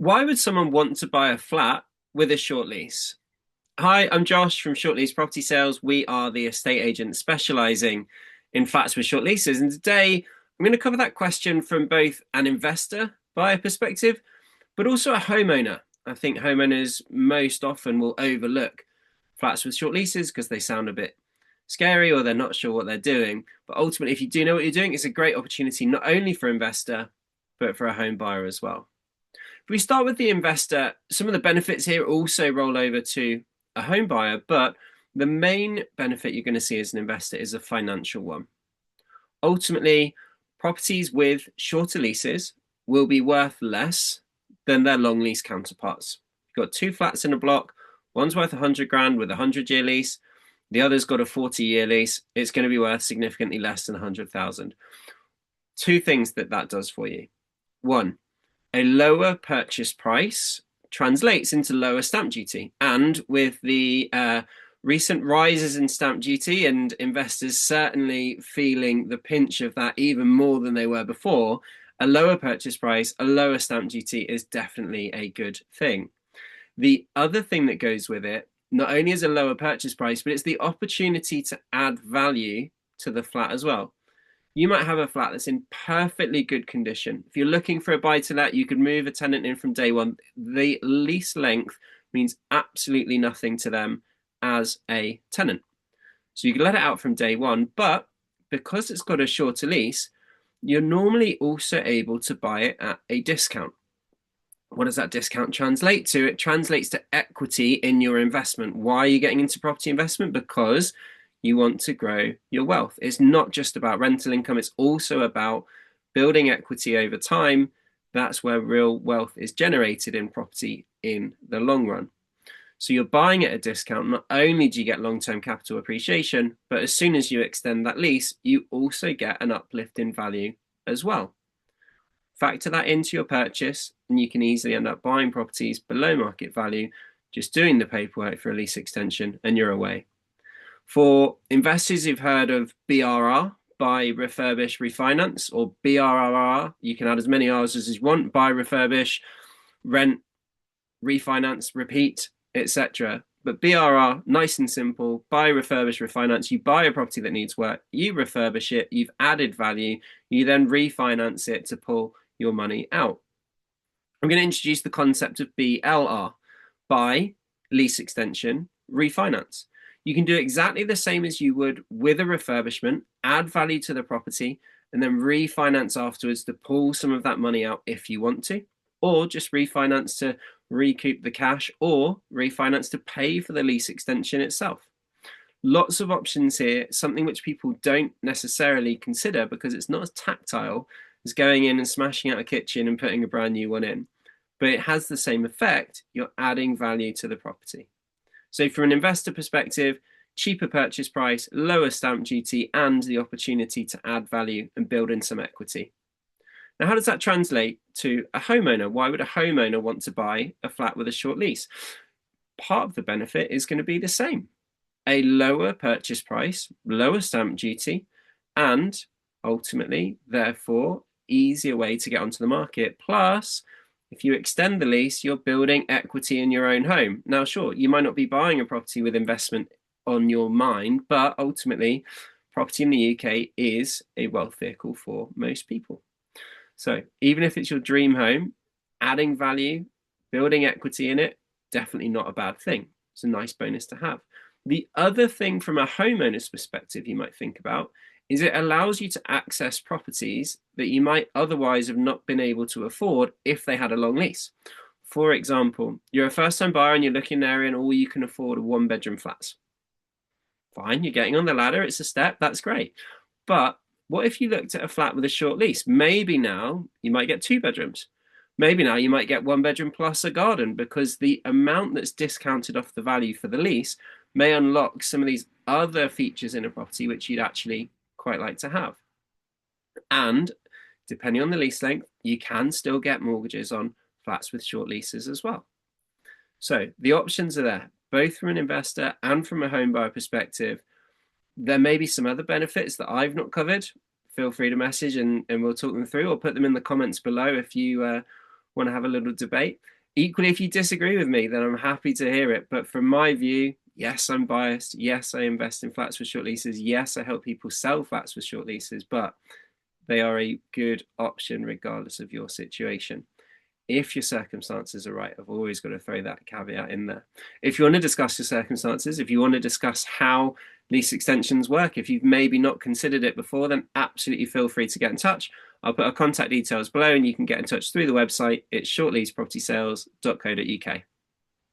Why would someone want to buy a flat with a short lease? Hi, I'm Josh from Short Lease Property Sales. We are the estate agent specializing in flats with short leases. And today I'm going to cover that question from both an investor buyer perspective, but also a homeowner. I think homeowners most often will overlook flats with short leases because they sound a bit scary or they're not sure what they're doing. But ultimately, if you do know what you're doing, it's a great opportunity not only for investor, but for a home buyer as well. If we start with the investor, some of the benefits here also roll over to a home buyer, but the main benefit you're going to see as an investor is a financial one. Ultimately, properties with shorter leases will be worth less than their long lease counterparts. You've got two flats in a block, one's worth 100 grand with a 100-year lease, the other's got a 40-year lease. It's going to be worth significantly less than 100,000. Two things that does for you. One, a lower purchase price translates into lower stamp duty. And with the recent rises in stamp duty and investors certainly feeling the pinch of that even more than they were before, a lower purchase price, a lower stamp duty is definitely a good thing. The other thing that goes with it, not only is a lower purchase price, but it's the opportunity to add value to the flat as well. You might have a flat that's in perfectly good condition. If you're looking for a buy to let, you could move a tenant in from day one. The lease length means absolutely nothing to them as a tenant. So you can let it out from day one, but because it's got a shorter lease, you're normally also able to buy it at a discount. What does that discount translate to? It translates to equity in your investment. Why are you getting into property investment? Because you want to grow your wealth. It's not just about rental income, it's also about building equity over time. That's where real wealth is generated in property in the long run. So you're buying at a discount. Not only do you get long-term capital appreciation, but as soon as you extend that lease, you also get an uplift in value as well. Factor that into your purchase, and you can easily end up buying properties below market value, just doing the paperwork for a lease extension, and you're away. For investors who've heard of BRR, buy, refurbish, refinance, or BRRR, you can add as many R's as you want: buy, refurbish, rent, refinance, repeat, etc. But BRR, nice and simple: buy, refurbish, refinance. You buy a property that needs work, you refurbish it, you've added value, you then refinance it to pull your money out. I'm going to introduce the concept of BLR: buy, lease extension, refinance. You can do exactly the same as you would with a refurbishment, add value to the property, and then refinance afterwards to pull some of that money out if you want to, or just refinance to recoup the cash, or refinance to pay for the lease extension itself. Lots of options here, something which people don't necessarily consider because it's not as tactile as going in and smashing out a kitchen and putting a brand new one in. But it has the same effect. You're adding value to the property. So from an investor perspective, cheaper purchase price, lower stamp duty, and the opportunity to add value and build in some equity. Now, how does that translate to a homeowner? Why would a homeowner want to buy a flat with a short lease? Part of the benefit is going to be the same: a lower purchase price, lower stamp duty, and ultimately, therefore, easier way to get onto the market. Plus, if you extend the lease, you're building equity in your own home. Now, sure, you might not be buying a property with investment on your mind, but ultimately, property in the UK is a wealth vehicle for most people. So even if it's your dream home, adding value, building equity in it, definitely not a bad thing. It's a nice bonus to have. The other thing from a homeowner's perspective you might think about is it allows you to access properties that you might otherwise have not been able to afford if they had a long lease. For example, you're a first-time buyer and you're looking in an area and all you can afford are one-bedroom flats. Fine, you're getting on the ladder, it's a step, that's great. But what if you looked at a flat with a short lease? Maybe now you might get two bedrooms. Maybe now you might get one bedroom plus a garden, because the amount that's discounted off the value for the lease may unlock some of these other features in a property which you'd actually quite like to have. And depending on the lease length, you can still get mortgages on flats with short leases as well. So the options are there, both from an investor and from a home buyer perspective. There may be some other benefits that I've not covered. Feel free to message and we'll talk them through, or put them in the comments below if you want to have a little debate. Equally, if you disagree with me, then I'm happy to hear it. But from my view, yes, I'm biased. Yes, I invest in flats with short leases. Yes, I help people sell flats with short leases, but they are a good option regardless of your situation. If your circumstances are right, I've always got to throw that caveat in there. If you want to discuss your circumstances, if you want to discuss how lease extensions work, if you've maybe not considered it before, then absolutely feel free to get in touch. I'll put our contact details below and you can get in touch through the website. It's shortleasepropertysales.co.uk.